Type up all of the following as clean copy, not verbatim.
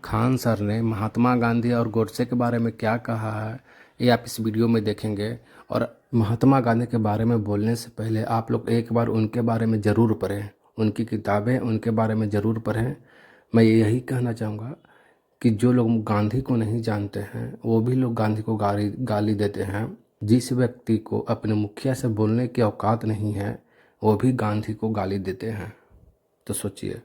Khan sir ने महात्मा गांधी और गोडसे के बारे में क्या कहा है, ये आप इस वीडियो में देखेंगे। और महात्मा गांधी के बारे में बोलने से पहले आप लोग एक बार उनके बारे में ज़रूर पढ़ें, उनकी किताबें उनके बारे में ज़रूर पढ़ें। मैं यही कहना चाहूँगा कि जो लोग गांधी को नहीं जानते हैं वो भी लोग गांधी को गाली देते हैं। जिस व्यक्ति को अपने मुखिया से बोलने की औकात नहीं है वो भी गांधी को गाली देते हैं। तो सोचिए,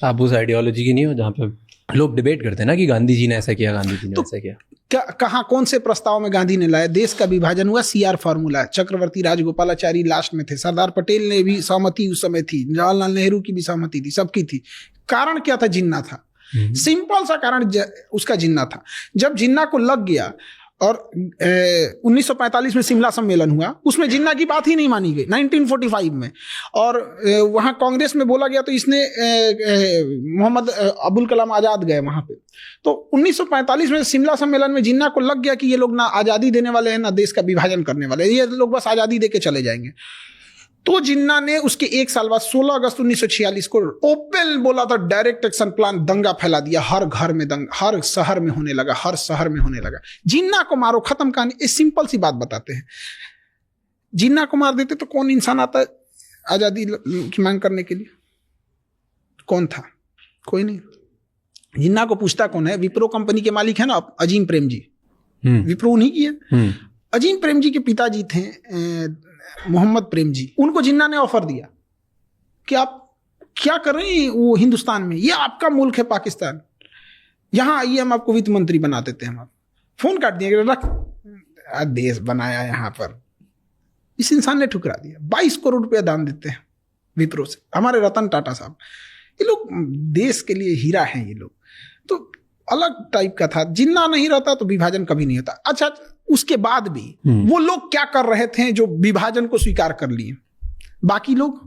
आप उस आइडियोलॉजी की नहीं हो जहाँ पे लोग डिबेट करते हैं ना कि गांधी जी ने ऐसा किया, गांधी जी ने ऐसा किया। कहाँ कौन से प्रस्ताव में गांधी ने लाया? देश का विभाजन हुआ, सीआर फॉर्मूला, चक्रवर्ती राजगोपालाचारी लास्ट में थे, सरदार पटेल ने भी सहमति उस समय थी, जवाहरलाल नेहरू की भी सहमति थी, सबकी थी। कारण क्या था? जिन्ना था। सिंपल सा कारण उसका जिन्ना था। जब जिन्ना को लग गया और 1945 में शिमला सम्मेलन हुआ, उसमें जिन्ना की बात ही नहीं मानी गई 1945 में, और वहाँ कांग्रेस में बोला गया तो इसने मोहम्मद अबुल कलाम आज़ाद गए वहाँ पे। तो 1945 में शिमला सम्मेलन में जिन्ना को लग गया कि ये लोग ना आज़ादी देने वाले हैं ना देश का विभाजन करने वाले हैं, ये लोग बस आज़ादी दे के चले जाएंगे। तो जिन्ना ने उसके एक साल बाद 16 अगस्त 1946 को ओपन बोला था, डायरेक्ट एक्शन प्लान, दंगा फैला दिया, हर घर में दंगा, हर शहर में होने लगा, हर शहर में होने लगा। जिन्ना को मारो, खत्म कहानी। ये सिंपल सी बात बताते हैं, जिन्ना को मार देते तो कौन इंसान आता आजादी की मांग करने के लिए? कौन था? कोई नहीं। जिन्ना को पूछता कौन है? विप्रो कंपनी के मालिक है ना अजीम प्रेम जी, विप्रो उन्हीं की है। अजीम प्रेम जी के पिताजी थे मोहम्मद प्रेम जी, उनको जिन्ना ने ऑफर दिया कि आप क्या कर रहे हैं वो हिंदुस्तान में, ये आपका मुल्क है पाकिस्तान, यहां आइए हम आपको वित्त मंत्री बना देते हैं। हम फोन काट दिया, रख देश बनाया यहां पर। इस इंसान ने ठुकरा दिया। 22 करोड़ रुपया दान देते हैं विप्रो से, हमारे रतन टाटा साहब। ये लोग देश के लिए हीरा हैं ये लोग। तो अलग टाइप का था। जिन्ना नहीं रहता तो विभाजन कभी नहीं होता। अच्छा, उसके बाद भी वो लोग क्या कर रहे थे जो विभाजन को स्वीकार कर लिए? बाकी लोग,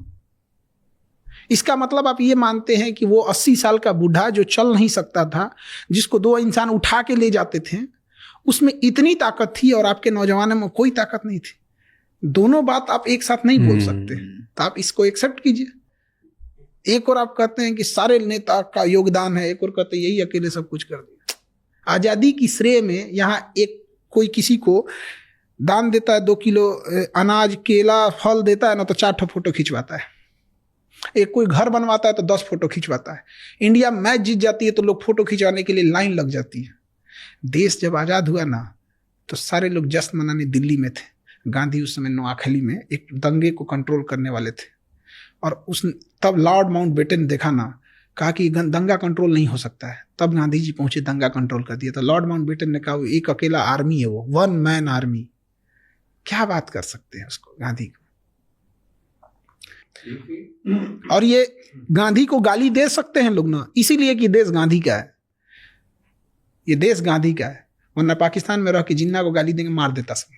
इसका मतलब आप ये मानते हैं कि वो 80 साल का बूढ़ा जो चल नहीं सकता था, जिसको 2 इंसान उठा के ले जाते थे, उसमें इतनी ताकत थी और आपके नौजवानों में कोई ताकत नहीं थी? दोनों बात आप एक साथ नहीं बोल सकते। तो आप इसको एक्सेप्ट कीजिए। एक और आप कहते हैं कि सारे नेता का योगदान है, एक और कहते हैं यही अकेले सब कुछ कर दिया। आजादी की श्रेय में यहाँ एक कोई किसी को दान देता है 2 किलो अनाज, केला, फल देता है ना, तो 4 फोटो खिंचवाता है। एक कोई घर बनवाता है तो 10 फोटो खिंचवाता है। इंडिया मैच जीत जाती है तो लोग फोटो खिंचवाने के लिए लाइन लग जाती है। देश जब आज़ाद हुआ ना तो सारे लोग जश्न मनाने दिल्ली में थे। गांधी उस समय नोआखली में एक दंगे को कंट्रोल करने वाले थे, और तब लॉर्ड माउंटबेटन देखा ना, कहा कि दंगा कंट्रोल नहीं हो सकता है। तब गांधी जी पहुंचे, दंगा कंट्रोल कर दिया। तो लॉर्ड माउंटबेटन ने कहा वो एक अकेला आर्मी है, वो 1 मैन आर्मी। क्या बात कर सकते हैं उसको, गांधी को? और ये गांधी को गाली दे सकते हैं लोग ना, इसीलिए कि देश गांधी का है। ये देश गांधी का है, वरना पाकिस्तान में रह के जिन्ना को गाली देंगे, मार देता सब।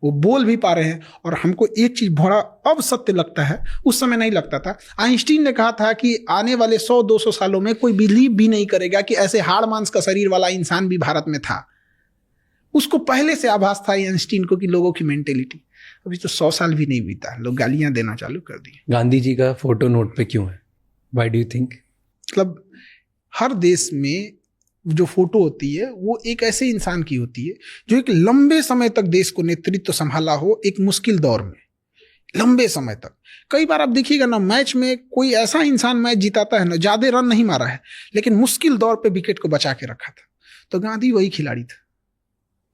वो बोल भी पा रहे हैं। और हमको एक चीज बड़ा अब सत्य लगता है, उस समय नहीं लगता था। आइंस्टीन ने कहा था कि आने वाले 100-200 सालों में कोई बिलीव भी नहीं करेगा कि ऐसे हाड़ मांस का शरीर वाला इंसान भी भारत में था। उसको पहले से आभास था आइंस्टीन को कि लोगों की मेंटेलिटी। अभी तो 100 साल भी नहीं बीता, लोग गालियां देना चालू कर दी। गांधी जी का फोटो नोट पे क्यों है? Why do you think? मतलब हर देश में जो फोटो होती है वो एक ऐसे इंसान की होती है जो एक लंबे समय तक देश को नेतृत्व संभाला हो, एक मुश्किल दौर में, लंबे समय तक। कई बार आप देखिएगा ना, मैच में कोई ऐसा इंसान मैच जिताता है ना, ज्यादा रन नहीं मारा है लेकिन मुश्किल दौर पे विकेट को बचा के रखा था। तो गांधी वही खिलाड़ी था,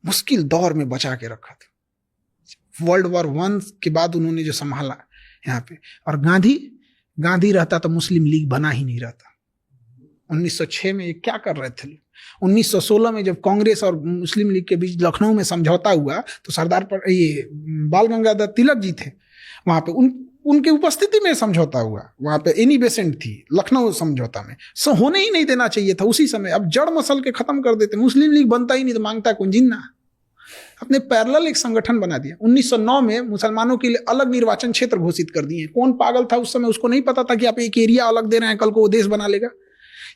मुश्किल दौर में बचा के रखा था। वर्ल्ड वॉर 1 के बाद उन्होंने जो संभाला यहाँ पे। और गांधी रहता तो मुस्लिम लीग बना ही नहीं रहता। 1906 में ये क्या कर रहे थे? 1916 में जब कांग्रेस और मुस्लिम लीग के बीच लखनऊ में समझौता हुआ तो सरदार पर ये बाल गंगाधर तिलक जी थे वहां पे, उनके उपस्थिति में समझौता हुआ। वहां पे एनी बेसेंट थी लखनऊ समझौता में। होने ही नहीं देना चाहिए था उसी समय। अब जड़ मसल के खत्म कर देते। मुस्लिम लीग बनता ही नहीं तो मांगता कौन? जिन्ना। अपने पैरेलल एक संगठन बना दिया। 1909 में मुसलमानों के लिए अलग निर्वाचन क्षेत्र घोषित कर दिए। कौन पागल था उस समय? उसको नहीं पता था कि आप एक एरिया अलग दे रहे हैं, कल को वो देश बना लेगा।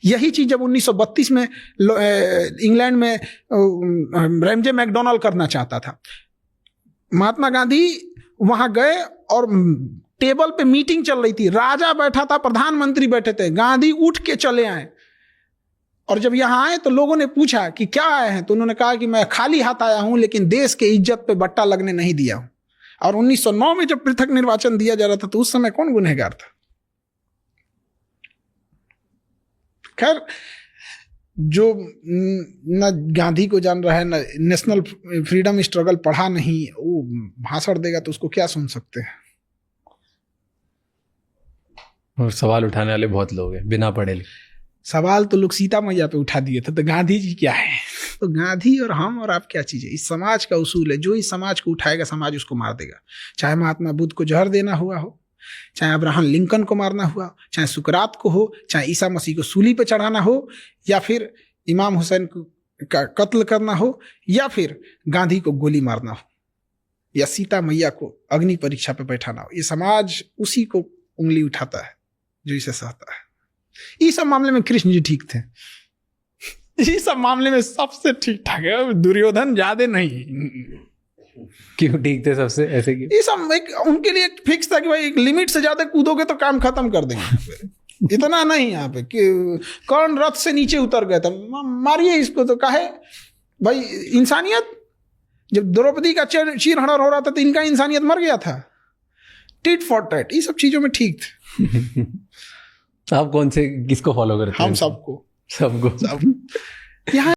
यही चीज जब 1932 में इंग्लैंड में रैमजे मैकडोनाल्ड करना चाहता था, महात्मा गांधी वहां गए और टेबल पे मीटिंग चल रही थी, राजा बैठा था, प्रधानमंत्री बैठे थे, गांधी उठ के चले आए और जब यहाँ आए तो लोगों ने पूछा कि क्या आए हैं, तो उन्होंने कहा कि मैं खाली हाथ आया हूं, लेकिन देश के इज्जत पे बट्टा लगने नहीं दिया हूं। और 1909 में जब पृथक निर्वाचन दिया जा रहा था तो उस समय कौन गुनहगार था? खैर, जो न गांधी को जान रहा है, न नेशनल फ्रीडम स्ट्रगल पढ़ा नहीं, वो भाषण देगा तो उसको क्या सुन सकते हैं। और सवाल उठाने वाले बहुत लोग हैं बिना पढ़े लिखे। सवाल तो लोग सीता मैया पे उठा दिए थे, तो गांधी जी क्या है? तो गांधी और हम और आप क्या चीज है? इस समाज का उसूल है, जो इस समाज को उठाएगा समाज उसको मार देगा। चाहे महात्मा बुद्ध को जहर देना हुआ हो, चाहे अब्राहम लिंकन को मारना हुआ, चाहे सुकरात को हो, चाहे ईसा मसीह को सूली पे चढ़ाना हो, या फिर इमाम हुसैन का कत्ल करना हो, या फिर गांधी को गोली मारना हो, या सीता मैया को अग्नि परीक्षा पे बैठाना हो। ये समाज उसी को उंगली उठाता है जो इसे सहता है। इस सब मामले में कृष्ण जी ठीक थे, इस सब मामले में सबसे ठीक ठाक है, दुर्योधन ज्यादा नहीं। क्यों ठीक थे सबसे, ऐसे क्यों? ये सब एक उनके लिए एक फिक्स था कि भाई एक लिमिट से ज्यादा कूदोगे तो काम खत्म कर देंगे। इतना नहीं यहाँ पे कि कौन रथ से नीचे उतर गया था, मारिए इसको। तो काहे भाई, इंसानियत। जब द्रौपदी का चीरहरण हो रहा था तो इनका इंसानियत मर गया था। टिट फॉर टैट, ये सब चीजों में ठीक थे। आप कौन से किसको फॉलो करते हैं? हम सबको सबको। यहाँ